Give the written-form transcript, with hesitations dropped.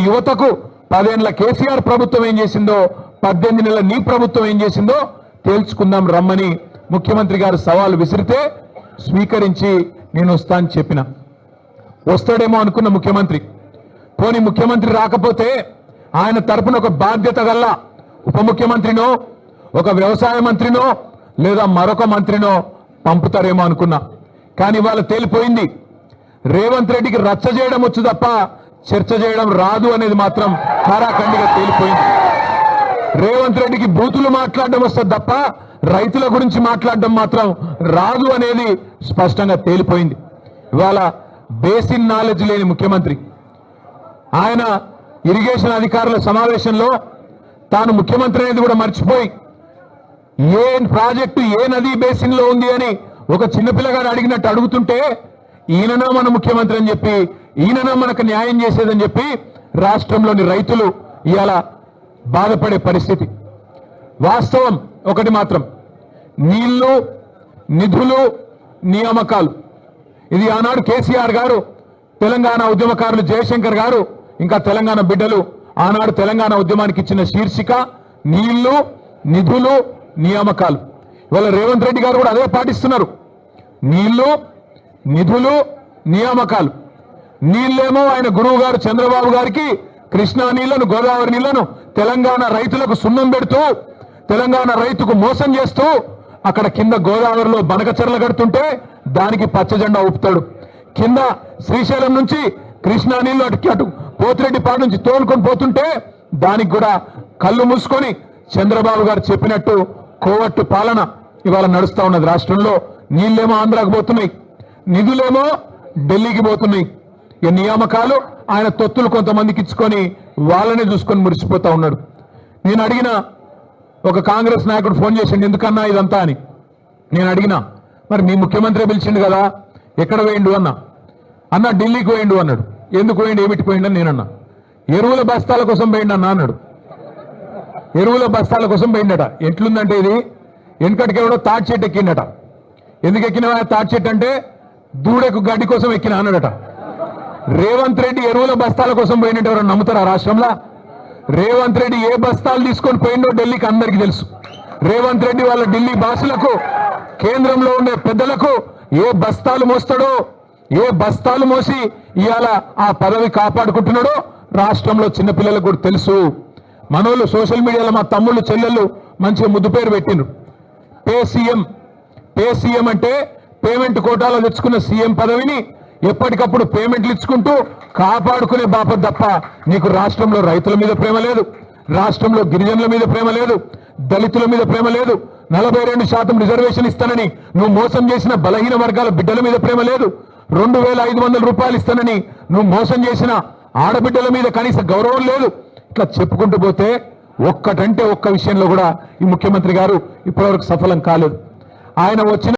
యువతకు 10 ఏళ్ల కేసీఆర్ ప్రభుత్వం ఏం చేసిందో 18 నెలల నీ ప్రభుత్వం ఏం చేసిందో తేల్చుకుందాం రమ్మని ముఖ్యమంత్రి గారు సవాల్ విసిరితే స్వీకరించి నేను వస్తాను చెప్పిన వస్తాడేమో అనుకున్న ముఖ్యమంత్రి పోనీ ముఖ్యమంత్రి రాకపోతే ఆయన తరపున ఒక బాధ్యత గల ఉప ముఖ్యమంత్రినో ఒక వ్యవసాయ మంత్రినో లేదా మరొక మంత్రినో పంపుతారేమో అనుకున్నా కానీ ఇవాళ తేలిపోయింది రేవంత్ రెడ్డికి రచ్చ చేయడం వచ్చు తప్ప చర్చ చేయడం రాదు అనేది మాత్రం ఖరాఖండిగా తేలిపోయింది రేవంత్ రెడ్డికి బూతులు మాట్లాడడం వస్తుంది తప్ప రైతుల గురించి మాట్లాడడం మాత్రం రాదు అనేది స్పష్టంగా తేలిపోయింది ఇవాళ బేసిన్ నాలెడ్జ్ లేని ముఖ్యమంత్రి ఆయన ఇరిగేషన్ అధికారుల సమావేశంలో తాను ముఖ్యమంత్రి అనేది కూడా మర్చిపోయి ఏ ప్రాజెక్టు ఏ నదీ బేసిన్ లో ఉంది అని ఒక చిన్నపిల్లగాడు అడిగినట్టు అడుగుతుంటే ఈయననా మన ముఖ్యమంత్రి అని చెప్పి ఈయననా మనకు న్యాయం చేసేదని చెప్పి రాష్ట్రంలోని రైతులు ఇవాళ బాధపడే పరిస్థితి వాస్తవం ఒకటి మాత్రం నీళ్లు నిధులు నియామకాలు ఇది ఆనాడు కేసీఆర్ గారు తెలంగాణ ఉద్యమకారులు జయశంకర్ గారు ఇంకా తెలంగాణ బిడ్డలు ఆనాడు తెలంగాణ ఉద్యమానికి ఇచ్చిన శీర్షిక నీళ్లు నిధులు నియామకాలు ఇవాళ రేవంత్ రెడ్డి గారు కూడా అదే పాటిస్తున్నారు నీళ్లు నిధులు నియామకాలు నీళ్ళేమో ఆయన గురువు గారు చంద్రబాబు గారికి కృష్ణా నీళ్లను గోదావరి నీళ్లను తెలంగాణ రైతులకు సున్నం పెడుతూ తెలంగాణ రైతుకు మోసం చేస్తూ అక్కడ కింద గోదావరిలో బనకచెర్ల కడుతుంటే దానికి పచ్చజెండా ఊపుతాడు కింద శ్రీశైలం నుంచి కృష్ణా నీళ్లు అటు పోతిరెడ్డిపాడు నుంచి తోలుకొని పోతుంటే దానికి కూడా కళ్ళు మూసుకొని చంద్రబాబు గారు చెప్పినట్టు కోవట్టు పాలన ఇవాళ నడుస్తా ఉన్నది రాష్ట్రంలో నీళ్ళేమో ఆంధ్రాకు పోతున్నాయి నిధులేమో ఢిల్లీకి పోతున్నాయి ఈ నియామకాలు ఆయన తొత్తులు కొంతమందికి ఇచ్చుకొని వాళ్ళనే చూసుకొని మురిసిపోతా ఉన్నాడు నేను అడిగిన ఒక కాంగ్రెస్ నాయకుడు ఫోన్ చేసిండు ఎందుకన్నా ఇదంతా అని నేను అడిగినా మరి మీ ముఖ్యమంత్రి పిలిచిండు కదా ఎక్కడ పోయిండు అన్న ఢిల్లీకి పోయిండు అన్నాడు ఎందుకు పోయిండు ఏమిటి పోయిండు అని నేనన్నా ఎరువుల బస్తాల కోసం పోయిండు అన్న అన్నాడు ఎరువుల బస్తాల కోసం పోయిండట ఎట్లుందంటే ఇది వెనకటికి ఎవడో తాటి చెట్టు ఎక్కిండట ఎందుకు ఎక్కిన తాటి చెట్టు అంటే దూడకు గడ్డి కోసం ఎక్కిన అన్నాడట రేవంత్ రెడ్డి ఎరువుల బస్తాల కోసం పోయినట్టు ఎవరైనా నమ్ముతారా రాష్ట్రంలో రేవంత్ రెడ్డి ఏ బస్తాలు తీసుకొని పోయిండో ఢిల్లీకి అందరికీ తెలుసు రేవంత్ రెడ్డి వాళ్ళ ఢిల్లీ భాషలకు కేంద్రంలో ఉండే పెద్దలకు ఏ బస్తాలు మోస్తాడో ఏ బస్తాలు మోసి ఇవాళ ఆ పదవి కాపాడుకుంటున్నాడో రాష్ట్రంలో చిన్నపిల్లలకు కూడా తెలుసు మనోళ్ళు సోషల్ మీడియాలో మా తమ్ముళ్ళు చెల్లెళ్ళు మంచిగా ముద్దు పేరు పెట్టిండ్రు పే సీఎం అంటే పేమెంట్ కోటాలో తెచ్చుకున్న సీఎం పదవిని ఎప్పటికప్పుడు పేమెంట్లు ఇచ్చుకుంటూ కాపాడుకునే బాపత తప్ప నీకు రాష్ట్రంలో రైతుల మీద ప్రేమ లేదు రాష్ట్రంలో గిరిజనుల మీద ప్రేమ లేదు దళితుల మీద ప్రేమ లేదు 42% రిజర్వేషన్ ఇస్తానని నువ్వు మోసం చేసిన బలహీన వర్గాల బిడ్డల మీద ప్రేమ లేదు 2500 రూపాయలు ఇస్తానని నువ్వు మోసం చేసిన ఆడబిడ్డల మీద కనీస గౌరవం లేదు ఇట్లా చెప్పుకుంటూ పోతే ఒక్కటంటే ఒక్క విషయంలో కూడా ఈ ముఖ్యమంత్రి గారు ఇప్పటివరకు సఫలం కాలేదు ఆయన వచ్చిన